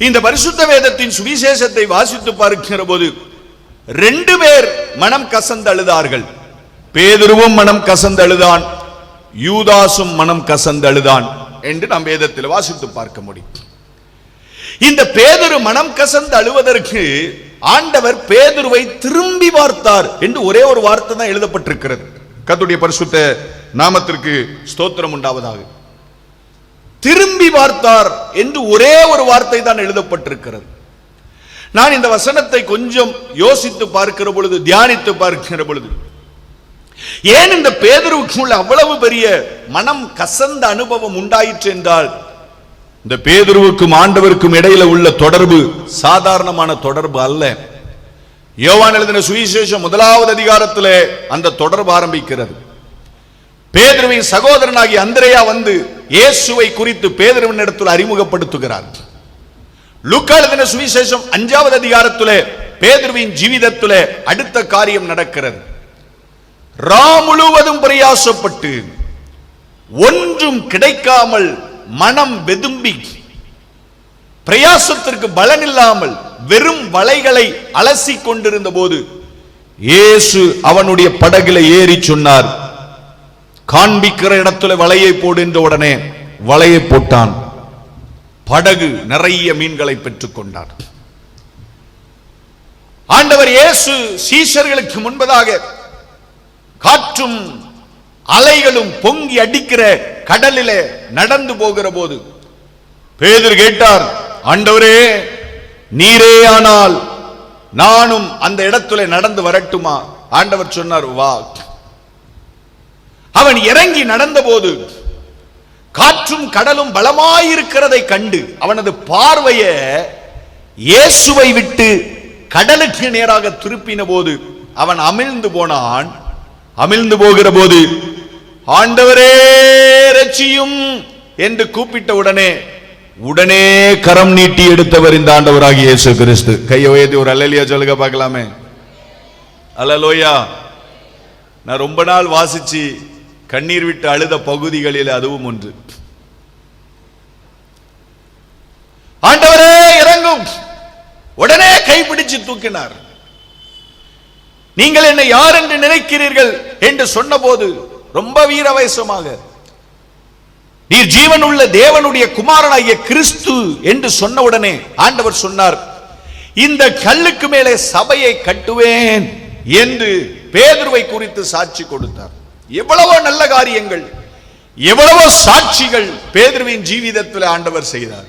இந்த பரிசுத்த வேதத்தின் சுவிசேஷத்தை வாசித்து பார்க்கிற போது 2 பேர் மனம் கசந்து அழுதார்கள். பேதுருவும் மனம் கசந்து அழுதான், யூதாசும் மனம் கசந்து அழுதான் என்று நாம் வேதத்தில் வாசித்து பார்க்க முடியும். இந்த பேதுரு மனம் கசந்து அழுவதற்கு ஆண்டவர் பேதுருவை திரும்பி பார்த்தார் என்று ஒரே ஒரு வார்த்தை தான் எழுதப்பட்டிருக்கிறது. கர்த்தருடைய பரிசுத்த நாமத்திற்கு ஸ்தோத்திரம் உண்டாவதாக. திரும்பி பார்த்தார் என்று ஒரே ஒரு வார்த்தை தான் எழுதப்பட்டிருக்கிறது. நான் இந்த வசனத்தை கொஞ்சம் யோசித்து பார்க்கிற பொழுது, தியானித்து பார்க்கிற பொழுது, ஏன் இந்த பேதுருவுக்குள்ள அவ்வளவு பெரிய மனம் கசந்த அனுபவம் உண்டாயிற்று என்றால், இந்த பேதுருவுக்கும் ஆண்டவருக்கும் இடையில உள்ள தொடர்பு சாதாரணமான தொடர்பு அல்ல. யோவான் எழுதின சுவிசேஷம் 1வது அதிகாரத்திலே அந்த தொடர்பு ஆரம்பிக்கிறது. பேதுருவின் சகோதரனாகிய அந்திரேயா வந்து இயேசுவை குறித்து பேதுருவின் இடத்தில் அறிமுகப்படுத்துகிறார். லூக்கா எழுதின சுவிசேஷம் 5வது அதிகாரத்திலே பேதுருவின் ஜீவிதத்திலே அடுத்த காரியம் நடக்கிறது. ரா முழுவதும் பிரயாசப்பட்டு ஒன்றும் கிடைக்காமல் மனம் வெதும்பி, பிரயாசத்திற்கு பலனில்லாமல் வெறும் வலைகளை அலசி கொண்டிருந்த போது இயேசு அவனுடைய படகில ஏறி சொன்னார், காண்பிக்கிற இடத்துல வலையை போடு என்ற உடனே வலையை போட்டான். படகு நிறைய மீன்களை பெற்றுக் கொண்டார். ஆண்டவர் இயேசு சீஷர்களுக்கு முன்பதாக காற்றும் அலைகளும் பொங்கி அடிக்கிற கடலிலே நடந்து போகிற போது பேதுரு கேட்டார், ஆண்டவரே, நீரே ஆனால் நானும் அந்த இடத்துல நடந்து வரட்டுமா? ஆண்டவர் சொன்னார், வா. அவன் இறங்கி நடந்த போது காற்றும் கடலும் பலமாயிருக்கிறதை கண்டு அவனது பார்வையை இயேசுவை விட்டு கடலுக்கு நேராக திருப்பின போது அவன் அமிழ்ந்து போனான். அமிழ்ந்து போகிற போது ஆண்டவரே ரட்சியும் என்று கூப்பிட்ட உடனே கரம் நீட்டி எடுத்தவர் இந்த ஆண்டவராகிய இயேசு கிறிஸ்து. கையை உயர்த்தி ஒரு அல்லேலூயா சொல்லுங்க பார்க்கலாமே. அல்லேலூயா. நான் ரொம்ப நாள் வாசிச்சு கண்ணீர் விட்டு அழுத பகுதிகளில் அதுவும் ஒன்று. ஆண்டவரே இறங்கும். உடனே கைப்பிடிச்சு தூக்கினார். நீங்கள் என்னை யார் என்று நினைக்கிறீர்கள் என்று சொன்ன போது ரொம்ப வீரவயசமாக, நீர் ஜீவன் உள்ள தேவனுடைய குமாரனாகிய கிறிஸ்து என்று சொன்ன உடனே ஆண்டவர் சொன்னார், இந்த கல்லுக்கு மேலே சபையை கட்டுவேன் என்று பேதுருவை குறித்து சாட்சி கொடுத்தார். எவ்வளவோ நல்ல காரியங்கள், எவ்வளவோ சாட்சிகள் பேதுருவின் ஜீவிதத்தில் ஆண்டவர் செய்தார்.